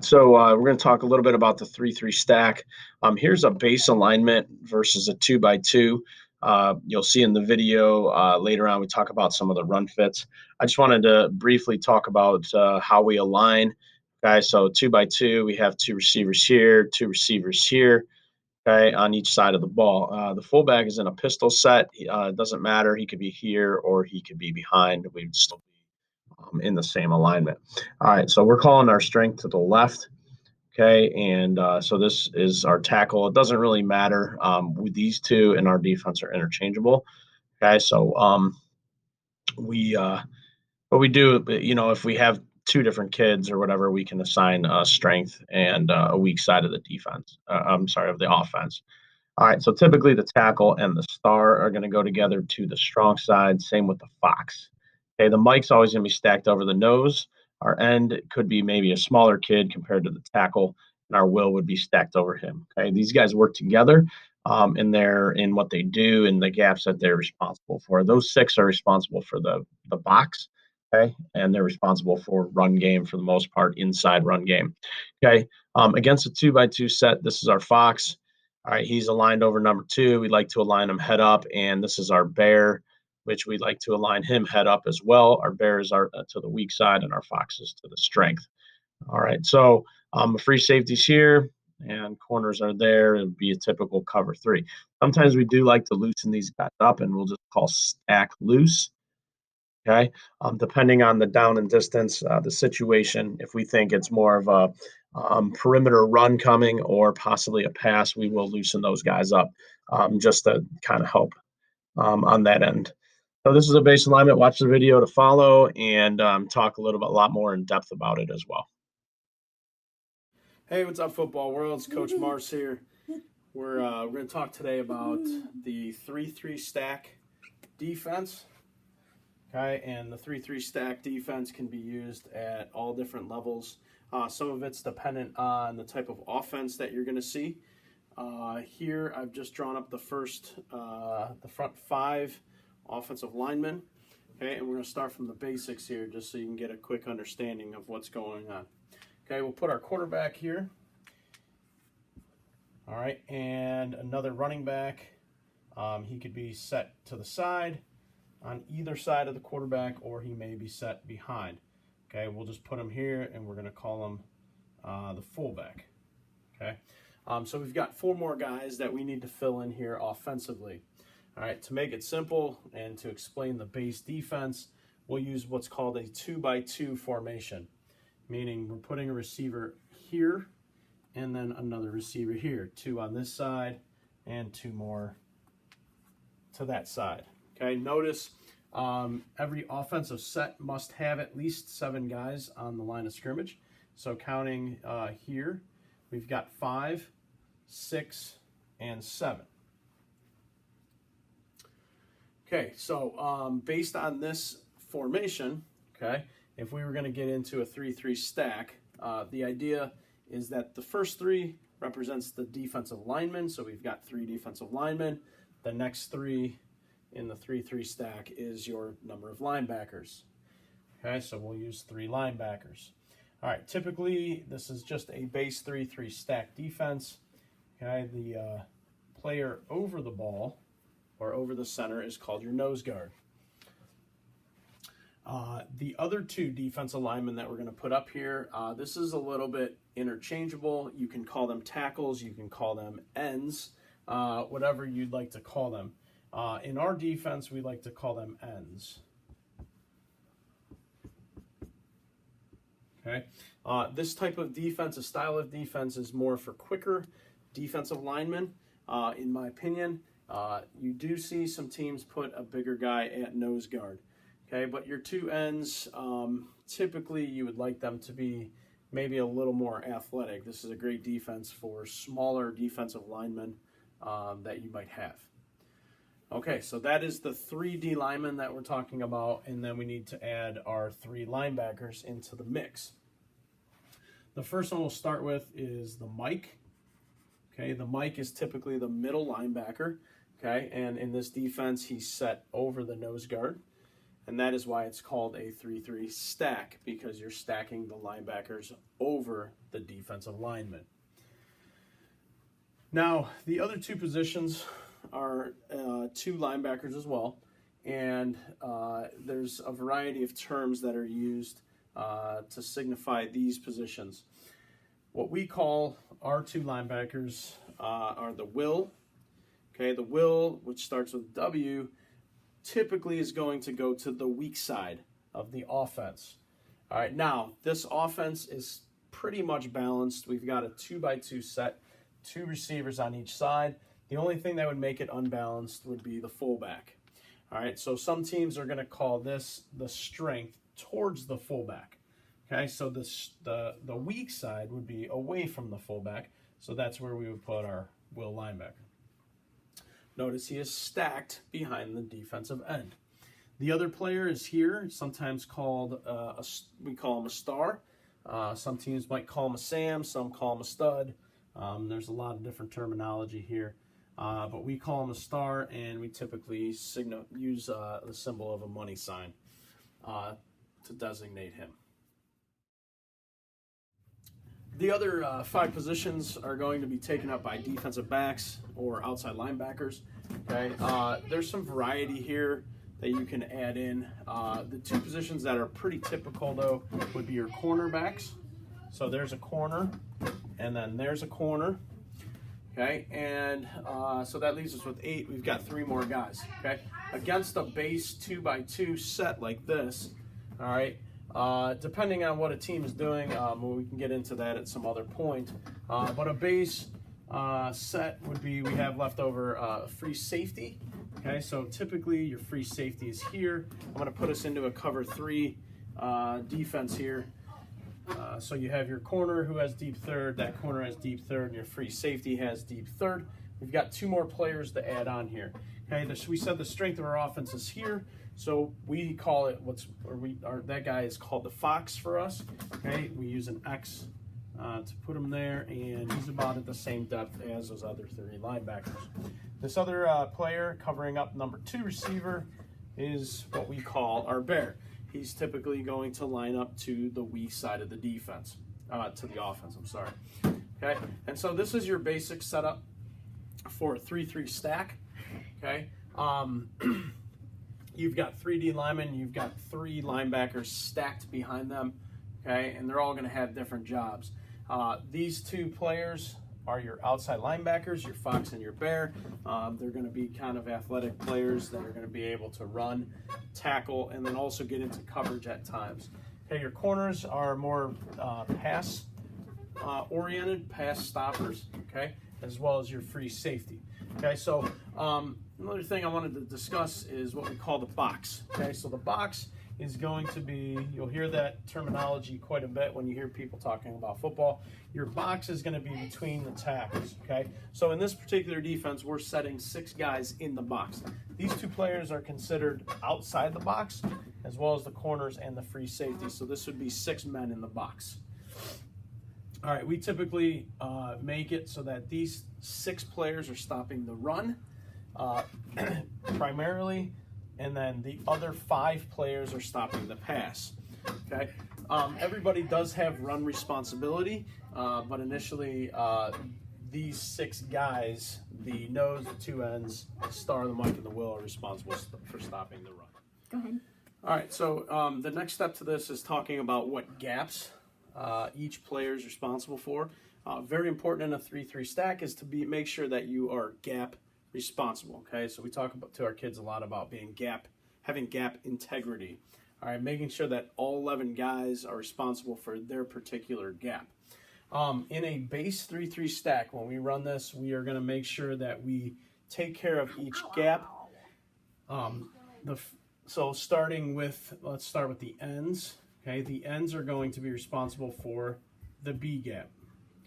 So we're going to talk a little bit about the 3-3 stack. Here's a base alignment versus a 2x2. You'll see in the video later on, we talk about some of the run fits. I just wanted to briefly talk about how we align. Okay, so 2x2, we have two receivers here, two receivers here, okay, on each side of the ball. The fullback is in a pistol set. It doesn't matter. He could be here or he could be behind. We'd still be in the same alignment. All right, so we're calling our strength to the left. Okay, and so this is our tackle. It doesn't really matter. With these two and our defense are interchangeable. Okay, so we what we do, if we have two different kids or whatever, we can assign strength and a weak side of the defense. I'm sorry, of the offense. All right, so typically the tackle and the star are going to go together to the strong side. Same with the fox. Okay, the mic's always going to be stacked over the nose. Our end could be maybe a smaller kid compared to the tackle, and our will would be stacked over him. Okay, these guys work together in what they do and the gaps that they're responsible for. Those six are responsible for the box. Okay, and they're responsible for run game for the most part, inside run game. Okay, against a 2x2 set, this is our fox. All right, he's aligned over number two. We like to align him head up, and this is our bear, which we like to align him head up as well. Our bear is to the weak side, and our fox is to the strength. All right, so free safety's here, and corners are there. It would be a typical cover three. Sometimes we do like to loosen these guys up, and we'll just call stack loose. Okay, depending on the down and distance, the situation, if we think it's more of a perimeter run coming or possibly a pass, we will loosen those guys up just to kind of help on that end. So this is a base alignment. Watch the video to follow and talk a little bit, a lot more in depth about it as well. Hey, what's up, football world? It's Coach Mars here. We're going to talk today about the 3-3 stack defense. Okay, and the 3-3 stack defense can be used at all different levels. Some of it's dependent on the type of offense that you're going to see. Here, I've just drawn up the front five offensive linemen. Okay, and we're going to start from the basics here just so you can get a quick understanding of what's going on. Okay, we'll put our quarterback here. All right, and another running back. He could be set to the side on either side of the quarterback, or he may be set behind. Okay, we'll just put him here, and we're going to call him the fullback. Okay, so we've got four more guys that we need to fill in here offensively. All right, to make it simple and to explain the base defense, we'll use what's called a 2x2 formation, meaning we're putting a receiver here and then another receiver here, two on this side and two more to that side. Okay, notice every offensive set must have at least 7 guys on the line of scrimmage. So counting here, we've got 5, 6, and 7. Okay, so based on this formation, okay, if we were going to get into a 3-3 stack, the idea is that the first 3 represents the defensive linemen. So we've got 3 defensive linemen. The next 3 in the 3-3 stack is your number of linebackers. Okay, so we'll use 3 linebackers. All right, typically this is just a base 3-3 stack defense. Okay, the player over the ball or over the center is called your nose guard. The other 2 defensive linemen that we're going to put up here, this is a little bit interchangeable. You can call them tackles, you can call them ends, whatever you'd like to call them. In our defense, we like to call them ends. Okay, this type of defense, a style of defense, is more for quicker defensive linemen. In my opinion, you do see some teams put a bigger guy at nose guard. Okay, but your 2 ends, typically you would like them to be maybe a little more athletic. This is a great defense for smaller defensive linemen that you might have. Okay, so that is the 3 D linemen that we're talking about, and then we need to add our 3 linebackers into the mix. The first one we'll start with is the Mike. Okay, the Mike is typically the middle linebacker. Okay, and in this defense, he's set over the nose guard. and that is why it's called a 3-3 stack, because you're stacking the linebackers over the defensive linemen. Now, the other two positions are two linebackers as well, and there's a variety of terms that are used to signify these positions. What we call our two linebackers are the will. Okay, the will, which starts with W, typically is going to go to the weak side of the offense. All right, now this offense is pretty much balanced. We've got a 2-by-2 set, 2 receivers on each side. The only thing that would make it unbalanced would be the fullback. All right, so some teams are going to call this the strength towards the fullback. Okay, so the weak side would be away from the fullback, so that's where we would put our will linebacker. Notice he is stacked behind the defensive end. The other player is here, sometimes called, we call him a star. Some teams might call him a Sam, some call him a stud. There's a lot of different terminology here. But we call him a star, and we typically use the symbol of a money sign to designate him. The other 5 positions are going to be taken up by defensive backs or outside linebackers. Okay, there's some variety here that you can add in. The 2 positions that are pretty typical, though, would be your cornerbacks. So there's a corner, and then there's a corner. Okay, and so that leaves us with 8. We've got 3 more guys. Okay, against a base 2-by-2 set like this. All right. Depending on what a team is doing, we can get into that at some other point. But a base set would be, we have left over free safety. Okay, so typically your free safety is here. I'm going to put us into a cover 3 defense here. So you have your corner who has deep third, that corner has deep third, and your free safety has deep third. We've got 2 more players to add on here. Okay, we said the strength of our offense is here. So we call it that guy is called the Fox for us. Okay, we use an X to put him there, and he's about at the same depth as those other 3 linebackers. This other player covering up number 2 receiver is what we call our bear. He's typically going to line up to the weak side of the defense, to the offense, I'm sorry. Okay, and so this is your basic setup for a 3-3 stack. Okay. You've got 3 D linemen, you've got 3 linebackers stacked behind them, okay, and they're all going to have different jobs. These 2 players are your outside linebackers, your Fox and your Bear. They're going to be kind of athletic players that are going to be able to run, tackle, and then also get into coverage at times. Okay, your corners are more pass-oriented, pass stoppers, okay, as well as your free safety. Okay, so another thing I wanted to discuss is what we call the box. Okay, so the box is going to be, you'll hear that terminology quite a bit when you hear people talking about football. Your box is going to be between the tackles. Okay, so in this particular defense, we're setting 6 guys in the box. These 2 players are considered outside the box, as well as the corners and the free safety. So this would be 6 men in the box. All right, we typically make it so that these 6 players are stopping the run primarily, and then the other 5 players are stopping the pass. Okay, everybody does have run responsibility, but initially these 6 guys, the nose, the 2 ends, the star, the Mike, and the will, are responsible for stopping the run. Go ahead. All right, so the next step to this is talking about what gaps each player is responsible for. Very important in a 3-3 stack is to make sure that you are gap responsible. Okay, so we talk to our kids a lot about having gap integrity. All right, making sure that all 11 guys are responsible for their particular gap. In a base 3-3 stack, when we run this, we are going to make sure that we take care of each gap. So starting with, let's start with the ends. Okay, the ends are going to be responsible for the B gap.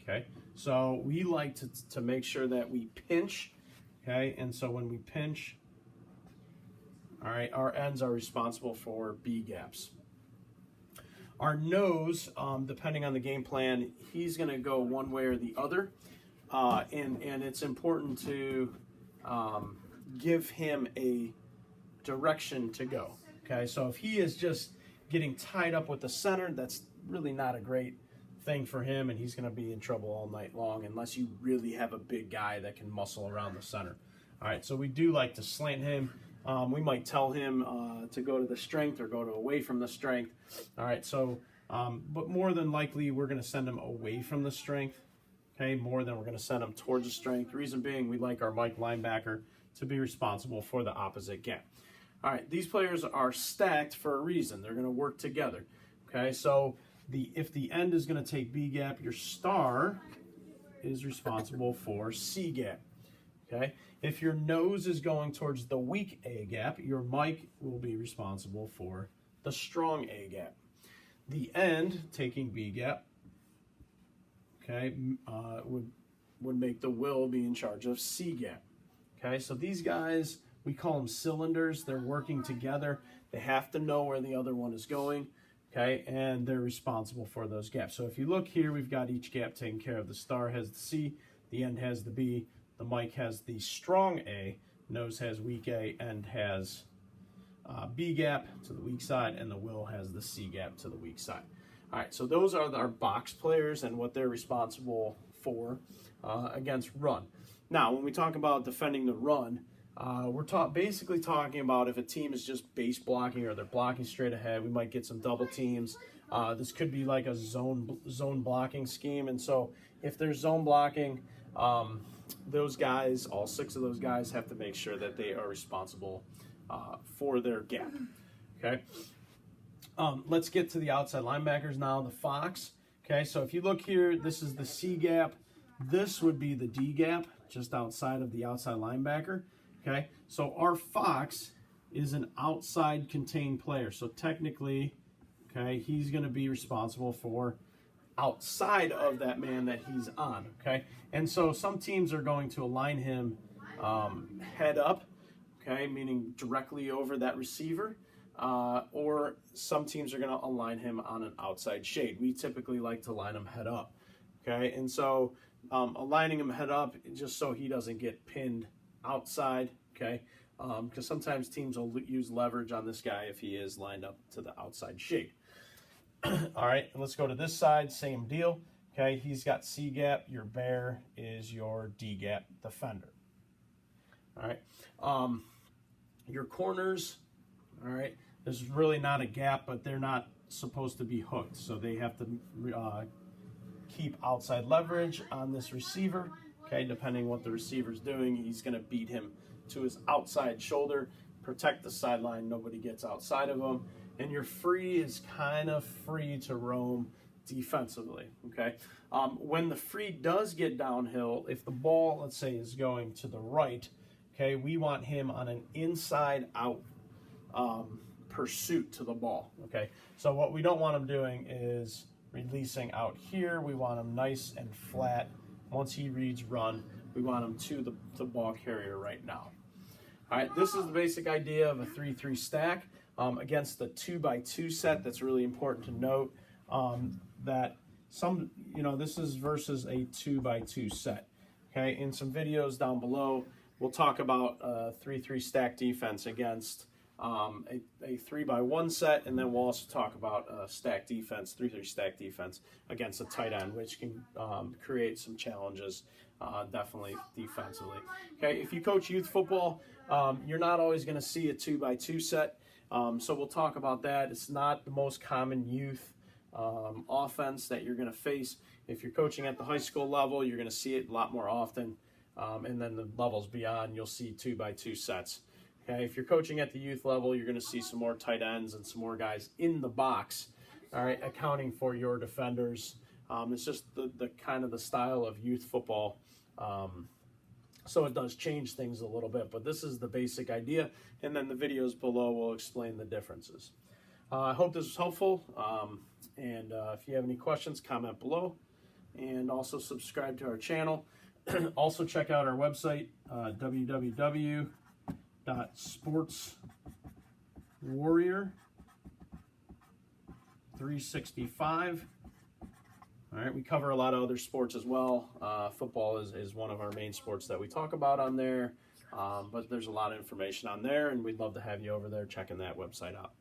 Okay, so we like to make sure that we pinch. Okay, and so when we pinch, all right, our ends are responsible for B gaps. Our nose, depending on the game plan, he's going to go one way or the other, and it's important to give him a direction to go. Okay, so if he is just getting tied up with the center, that's really not a great thing for him, and he's going to be in trouble all night long unless you really have a big guy that can muscle around the center. All right, so we do like to slant him. We might tell him to go to the strength or go to away from the strength. All right, so but more than likely we're going to send him away from the strength. Okay, more than we're going to send him towards the strength. The reason being, we like our Mike linebacker to be responsible for the opposite gap. All right, these players are stacked for a reason. They're going to work together. Okay, so if the end is going to take B gap, your star is responsible for C gap. Okay, if your nose is going towards the weak A gap, your Mike will be responsible for the strong A gap. The end taking B gap, okay, would make the Will be in charge of C gap. Okay, so these guys, we call them cylinders. They're working together. They have to know where the other one is going, okay, and they're responsible for those gaps. So if you look here, we've got each gap taken care of. The star has the C, the end has the B, the Mike has the strong A, nose has weak A, end has B gap to the weak side, and the Will has the C gap to the weak side. All right, so those are our box players and what they're responsible for against run. Now, when we talk about defending the run, we're basically talking about if a team is just base blocking or they're blocking straight ahead, we might get some double teams. This could be like a zone blocking scheme, and so if there's zone blocking, those guys, all 6 of those guys, have to make sure that they are responsible for their gap. Okay. Let's get to the outside linebackers now, the Fox. Okay, so if you look here, this is the C gap. This would be the D gap, just outside of the outside linebacker. Okay, so our Fox is an outside contained player. So technically, okay, he's going to be responsible for outside of that man that he's on. Okay, and so some teams are going to align him head up, okay, meaning directly over that receiver. Or some teams are going to align him on an outside shade. We typically like to line him head up, okay? And so aligning him head up just so he doesn't get pinned outside, okay? Because sometimes teams will use leverage on this guy if he is lined up to the outside shade. All right, and let's go to this side, same deal, okay? He's got C gap. Your bear is your D gap defender. All right, your corners, all right, there's really not a gap, but they're not supposed to be hooked. So they have to keep outside leverage on this receiver. Okay, depending what the receiver's doing, he's going to beat him to his outside shoulder, protect the sideline, nobody gets outside of him. And your free is kind of free to roam defensively, okay? When the free does get downhill, if the ball, let's say, is going to the right, okay, we want him on an inside-out pursuit to the ball, okay? So what we don't want him doing is releasing out here. We want him nice and flat. Once he reads run, we want him to the ball carrier right now. All right, this is the basic idea of a 3-3 stack against the 2x2 set. That's really important to note that this is versus a 2x2 set. Okay, in some videos down below, we'll talk about 3-3 stack defense against a 3x1 set, and then we'll also talk about stack defense, 3-3 stack defense against a tight end, which can create some challenges, definitely defensively. Okay, if you coach youth football, you're not always going to see a 2x2 set, so we'll talk about that. It's not the most common youth offense that you're going to face. If you're coaching at the high school level, you're going to see it a lot more often, and then the levels beyond, you'll see 2x2 sets. Okay, if you're coaching at the youth level, you're going to see some more tight ends and some more guys in the box, all right, accounting for your defenders. It's just the kind of the style of youth football. So it does change things a little bit, but this is the basic idea, and then the videos below will explain the differences. I hope this was helpful, and if you have any questions, comment below, and also subscribe to our channel. Also check out our website, www.sportswarrior365. All right, we cover a lot of other sports as well. Football is one of our main sports that we talk about on there. But there's a lot of information on there, and we'd love to have you over there checking that website out.